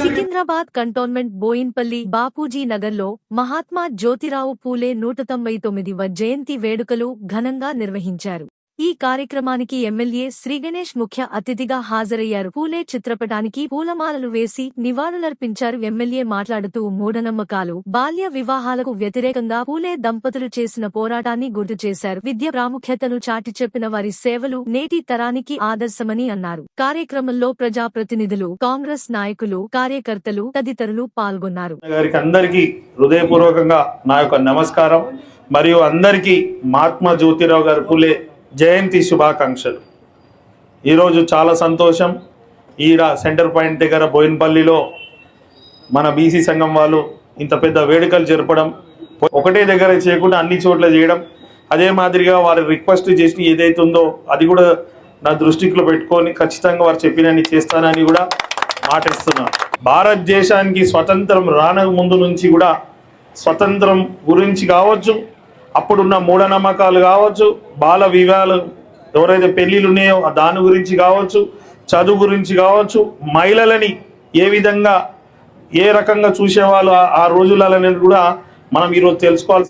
Secunderabad cantonment Boinpally Bapuji నగర్లో మహాత్మా జ్యోతిరావు పూలే 199వ జయంతి వేడుకలు ఘనంగా నిర్వహించారు. ఈ కార్యక్రమానికి ఎమ్మెల్యే శ్రీగణేష్ ముఖ్య అతిథిగా హాజరయ్యారు. పూలే చిత్రపటానికి పూలమాలలు వేసి నివాళులర్పించారు. ఎమ్మెల్యే మాట్లాడుతూ మూఢనమ్మకాలు, బాల్య వివాహాలకు వ్యతిరేకంగా పూలే దంపతులు చేసిన పోరాటాన్ని గుర్తు చేశారు. విద్య ప్రాముఖ్యతను చాటి చెప్పిన వారి సేవలు నేటి తరానికి ఆదర్శమని అన్నారు. కార్యక్రమంలో ప్రజాప్రతినిధులు, కాంగ్రెస్ నాయకులు, కార్యకర్తలు తదితరులు పాల్గొన్నారు. అందరికీ హృదయపూర్వకంగా నా యొక్క నమస్కారం మరియు అందరికీ మహాత్మా జ్యోతిరావు గారు పూలే జయంతి శుభాకాంక్షలు. ఈరోజు చాలా సంతోషం. ఈడ సెంటర్ పాయింట్ దగ్గర బోయిన్పల్లిలో మన బీసీ సంఘం వాళ్ళు ఇంత పెద్ద వేడుకలు జరపడం, ఒకటే దగ్గర చేయకుండా అన్ని చోట్ల చేయడం, అదే మాదిరిగా వారు రిక్వెస్ట్ చేసి ఏదైతుందో అది కూడా నా దృష్టిలో పెట్టుకొని ఖచ్చితంగా వారు చెప్పినని చేస్తానని కూడా మాటిస్తున్నాను. భారతదేశానికి స్వతంత్రం రానక ముందు నుంచి కూడా స్వతంత్రం గురించి కావచ్చు, అప్పుడున్న మూఢనమ్మకాలు కావచ్చు, బాల వివాహాలు ఎవరైతే పెళ్ళిళ్ళు ఉన్నాయో దాని గురించి కావచ్చు, చదువు గురించి కావచ్చు, మహిళలని ఏ విధంగా ఏ రకంగా చూసేవాళ్ళు ఆ రోజులని కూడా మనం ఈరోజు తెలుసుకోవాల్సి